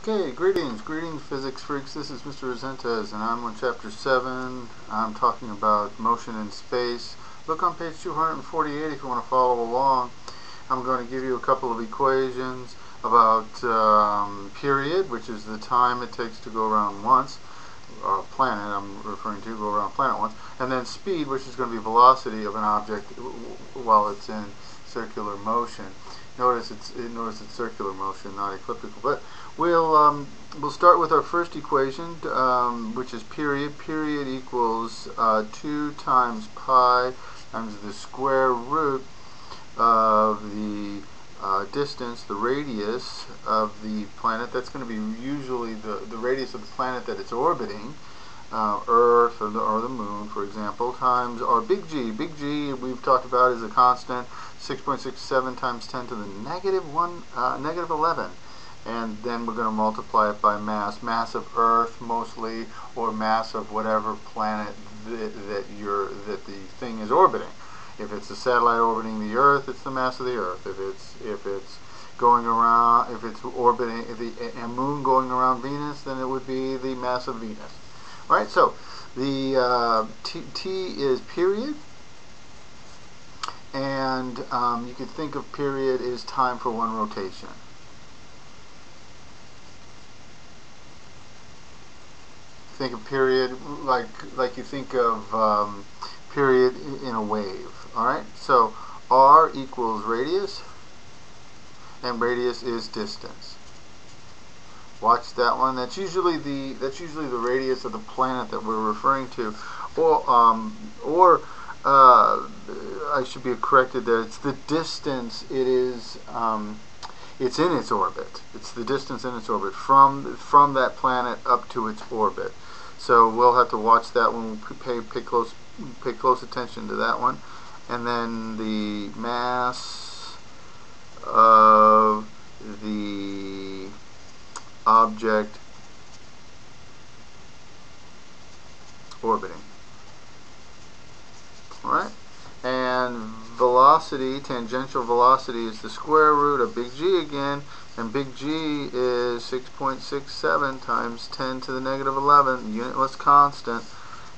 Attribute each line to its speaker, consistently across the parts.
Speaker 1: Okay, greetings physics freaks. This is Mr. Resentes and I'm on chapter 7. I'm talking about motion in space. Look on page 248 if you want to follow along. I'm going to give you a couple of equations about period, which is the time it takes to go around once, planet I'm referring to, go around planet once, and then speed, which is going to be velocity of an object while it's in circular motion. Notice it's circular motion, not elliptical. But we'll start with our first equation, which is period. Period equals 2 times pi times the square root of the distance, the radius of the planet. That's going to be usually the radius of the planet that it's orbiting, Earth or the Moon, for example, times our big G. Big G we've talked about is a constant, 6.67 times 10 to the negative 11. And then we're going to multiply it by mass of Earth mostly, or mass of whatever planet that the thing is orbiting. If it's a satellite orbiting the Earth, it's the mass of the Earth. If it's going around, if it's orbiting a moon going around Venus, then it would be the mass of Venus. Right? So the T is period, and you could think of period as time for one rotation. Think of period like you think of period in a wave. All right. So R equals radius, and radius is distance. Watch that one. That's usually the radius of the planet that we're referring to, or I should be corrected there. It's the distance. It is. It's in its orbit. It's the distance in its orbit from that planet up to its orbit. So we'll have to watch that one. Pay close attention to that one. And then the mass of the object orbiting. Alright? And velocity, tangential velocity, is the square root of big G again, and big G is 6.67 times 10 to the negative 11, unitless constant,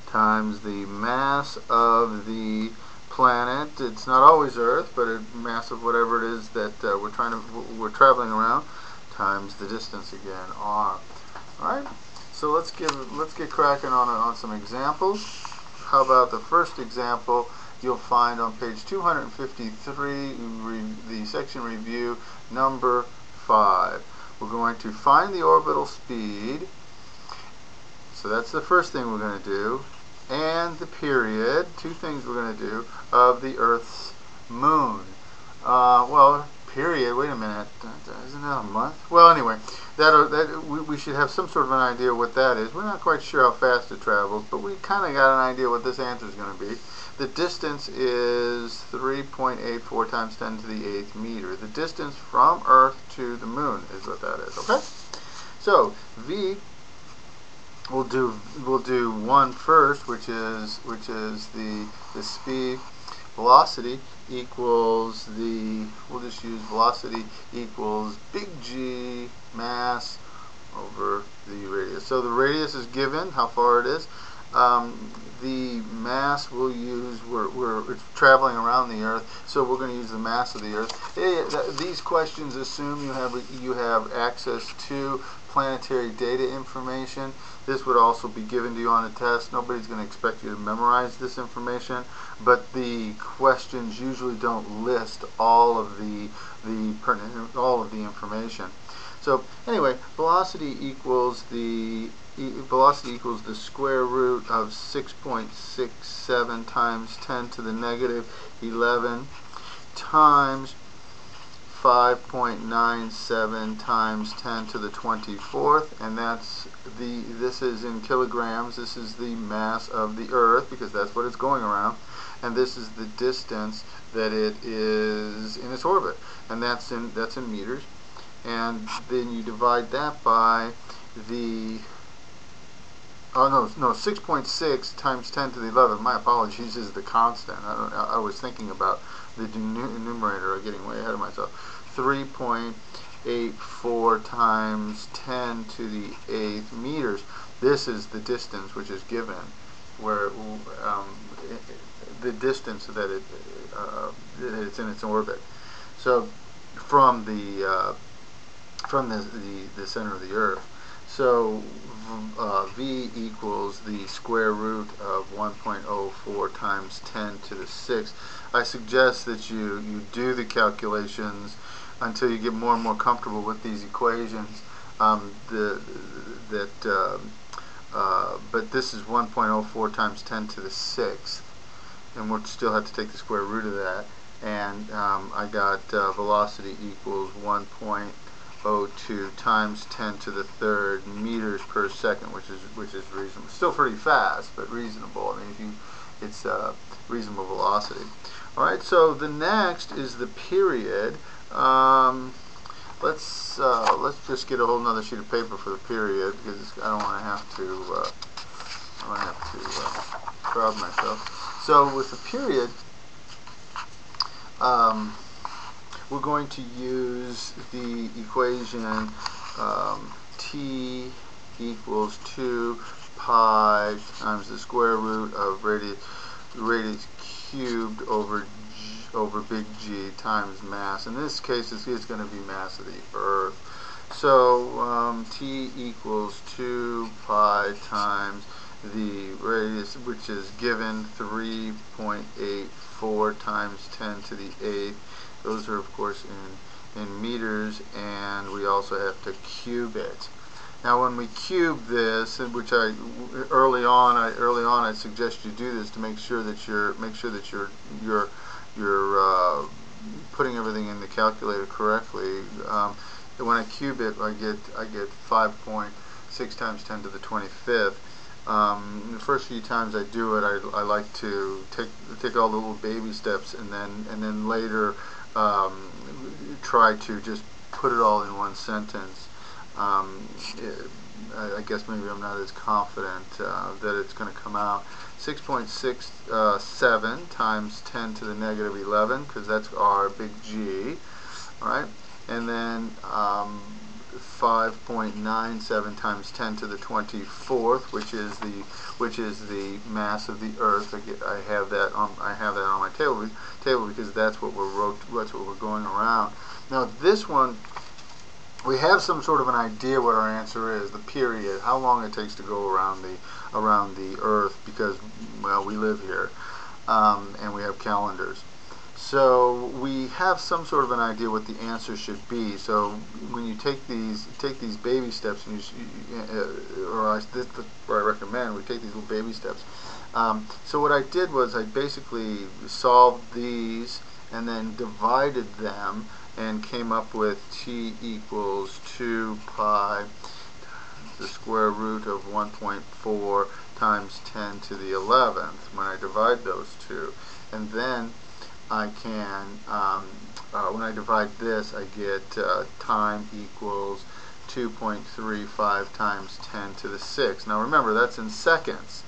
Speaker 1: times the mass of the planet. It's not always Earth, but a mass of whatever it is that we're traveling around, times the distance again, R. All right. So let's get cracking on some examples. How about the first example? You'll find on page 253, the section review number 5. We're going to find the orbital speed. So that's the first thing we're going to do. And the period, two things we're going to do, of the Earth's moon. Well, period, wait a minute, isn't that a month? Well, anyway, we should have some sort of an idea what that is. We're not quite sure how fast it travels, but we kind of got an idea what this answer is going to be. The distance is 3.84 times 10 to the 8th meter. The distance from Earth to the moon is what that is, okay? So, V, we'll do 1 first, which is the speed. Velocity equals we'll just use velocity equals big G mass over the radius. So the radius is given, how far it is. The mass we'll use, it's traveling around the Earth, so we're going to use the mass of the Earth. These questions assume you have access to planetary data information. This would also be given to you on a test. Nobody's going to expect you to memorize this information, but the questions usually don't list all of the information. So anyway, velocity equals the square root of 6.67 times 10 to the negative 11 times 5.97 times 10 to the 24th, and this is in kilograms. This is the mass of the Earth because that's what it's going around, and this is the distance that it is in its orbit, and that's in meters. And then you divide that by the 6.6 times 10 to the 11. My apologies, is the constant. I was thinking about the numerator. I'm getting way ahead of myself. 3.84 1.84 times 10 to the 8th meters. This is the distance which is given, where the distance that it's in its orbit. So from the center of the Earth. So V equals the square root of 1.04 times 10 to the 6th. I suggest that you do the calculations until you get more and more comfortable with these equations. But this is 1.04 times 10 to the 6th, and we'll still have to take the square root of that. And I got velocity equals 1.02 times 10 to the 3rd meters per second, which is reasonable. Still pretty fast, but reasonable. I mean, it's reasonable velocity. All right. So the next is the period. Let's just get a whole nother sheet of paper for the period, because I don't want to have to crowd myself. So with the period, we're going to use the equation t equals 2 pi times the square root of radius cubed over big G times mass. In this case, it's going to be mass of the Earth. So t equals 2 pi times the radius, which is given 3.84 times 10 to the 8th. Those are, of course, in meters, and we also have to cube it. Now, when we cube this, which early on I suggest you do this to make sure that you're putting everything in the calculator correctly. When I cube it, I get 5.6 times 10 to the 25th. The first few times I do it, I like to take all the little baby steps, and then later try to just put it all in one sentence. I guess maybe I'm not as confident that it's going to come out. 6.67 times 10 to the negative 11, because that's our big G. All right, and then 5.97 times 10 to the 24th, which is the mass of the Earth. I have that on my table because that's what we're going around. Now this one, we have some sort of an idea what our answer is, the period, how long it takes to go around the Earth, because, well, we live here, and we have calendars. So we have some sort of an idea what the answer should be. So when you take these baby steps, and I recommend we take these little baby steps. So what I did was I basically solved these and then divided them, and came up with t equals 2 pi the square root of 1.4 times 10 to the 11th when I divide those two. And then I can, when I divide this, I get time equals 2.35 times 10 to the 6th. Now remember, that's in seconds.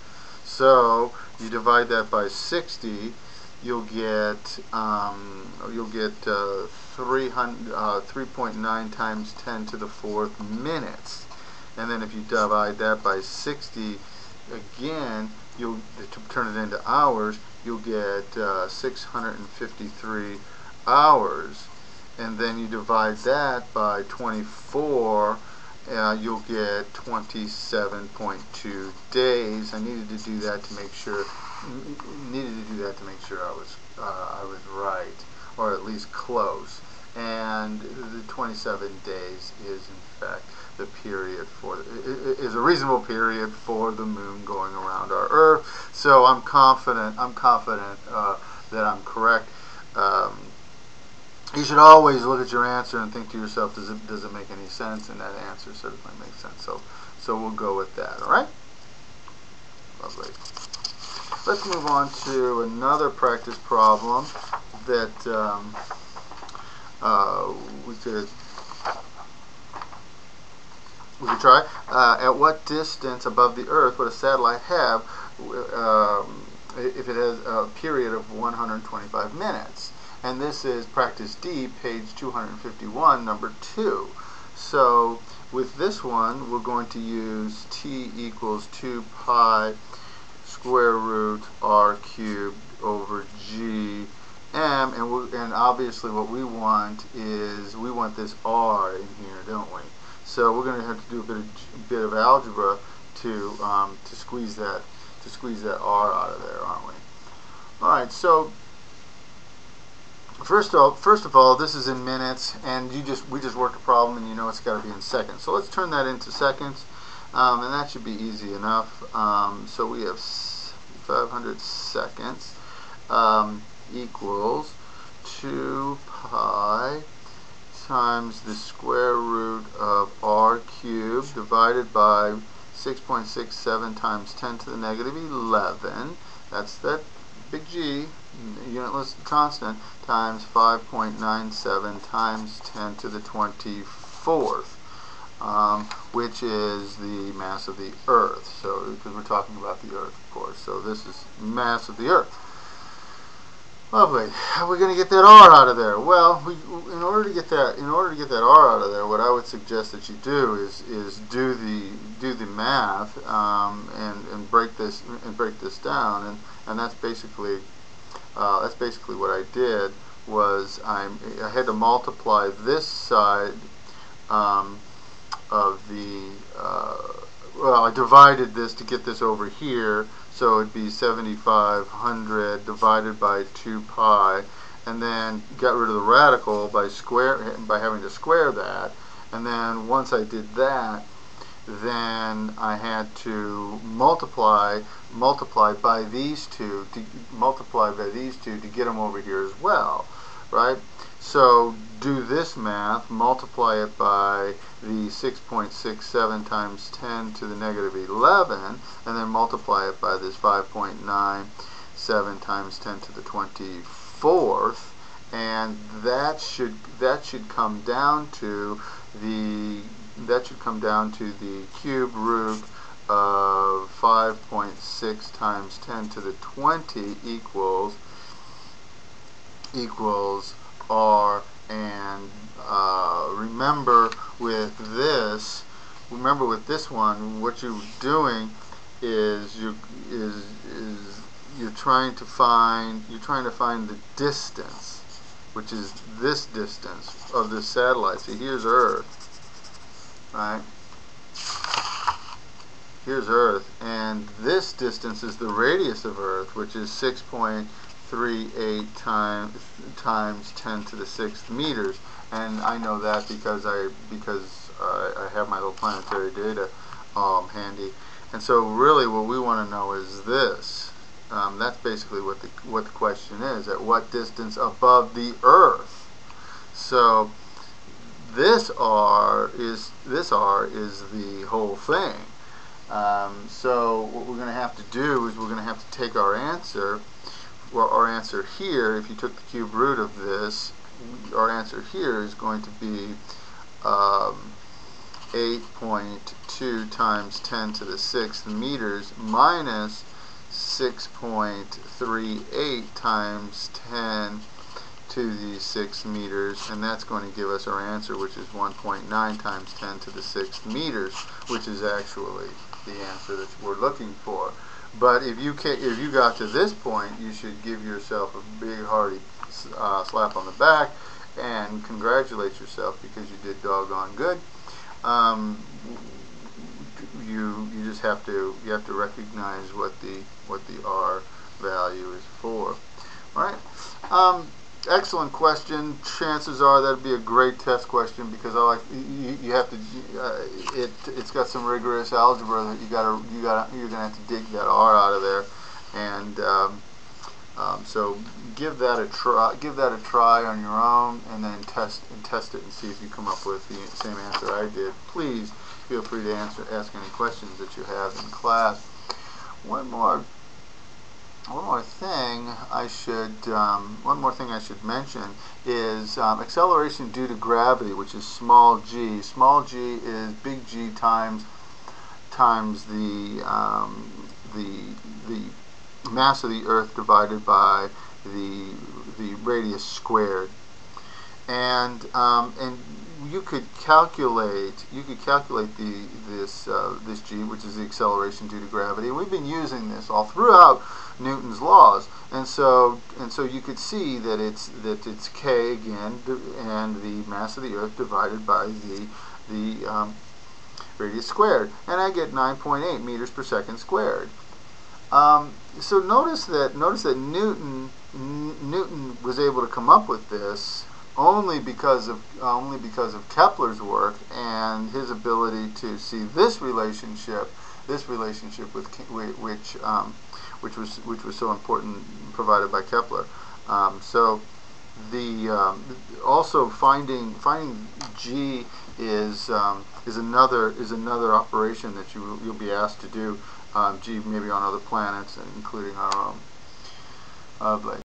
Speaker 1: So you divide that by 60, you'll get 3.9 times 10 to the 4th minutes. And then if you divide that by 60 again, to turn it into hours, you'll get 653 hours. And then you divide that by 24, you'll get 27.2 days. I needed to do that to make sure. I was right, or at least close. And the 27 days is in fact the period is a reasonable period for the moon going around our Earth. So I'm confident that I'm correct. You should always look at your answer and think to yourself, does it make any sense? And that answer certainly makes sense. So we'll go with that. All right. Lovely. Let's move on to another practice problem that we could try. At what distance above the Earth would a satellite have if it has a period of 125 minutes? And this is Practice D, page 251, number 2. So with this one, we're going to use t equals 2 pi square root r cubed over g m, and obviously what we want is we want this r in here, don't we? So we're going to have to do a bit of algebra to squeeze that r out of there, aren't we? All right. So first of all, this is in minutes, and we just worked a problem, and you know it's got to be in seconds. So let's turn that into seconds, and that should be easy enough. So we have 500 seconds equals 2 pi times the square root of r cubed divided by 6.67 times 10 to the negative 11. That's that big G, unitless constant, times 5.97 times 10 to the 24th, which is the mass of the Earth. So, because we're talking about the Earth, of course. So this is mass of the Earth. Lovely. How are we going to get that r out of there? Well, in order to get that r out of there, what I would suggest that you do is do the math and break this down, and that's basically what I did. Was I had to multiply this side of the well, I divided this to get this over here, so it'd be 7,500 divided by 2 pi, and then got rid of the radical by having to square that. And then once I did that, then I had to multiply by these two to get them over here as well, right? So do this math, multiply it by the 6.67 times 10 to the negative 11, and then multiply it by this 5.97 times 10 to the 24th, and that should come down to the cube root of 5.6 times 10 to the 20 equals r. And remember with this one, what you're doing is you're trying to find the distance, which is this distance of this satellite. See, here's Earth, right? Here's Earth, and this distance is the radius of Earth, which is 6.38 times 10 to the 6th meters, and I know that because I have my little planetary data handy. And so really what we want to know is this. That's basically what the question is: at what distance above the Earth? So this r is the whole thing. So what we're going to have to do is we're going to have to take our answer. Well, our answer here, if you took the cube root of this, our answer here is going to be 8.2 times 10 to the 6th meters minus 6.38 times 10 to the 6 meters, and that's going to give us our answer, which is 1.9 times 10 to the 6th meters, which is actually the answer that we're looking for. But if you got to this point, you should give yourself a big hearty slap on the back and congratulate yourself, because you did doggone good. You just have to recognize what the r value is for. All right. Excellent question. Chances are that'd be a great test question, because you have to. It's got some rigorous algebra that you're gonna have to dig that r out of there, and so give that a try. Give that a try on your own, and then test it and see if you come up with the same answer I did. Please feel free to ask any questions that you have in class. One more thing I should mention is acceleration due to gravity, which is small g. Small g is big G times the mass of the Earth divided by the radius squared. And you could calculate this g, which is the acceleration due to gravity. We've been using this all throughout Newton's laws, and so you could see that it's k again, and the mass of the Earth divided by the radius squared, and I get 9.8 meters per second squared. So notice that Newton was able to come up with this only because of Kepler's work and his ability to see this relationship with which was so important, provided by Kepler. So also finding g is another operation that you'll be asked to do. G maybe on other planets, including our own.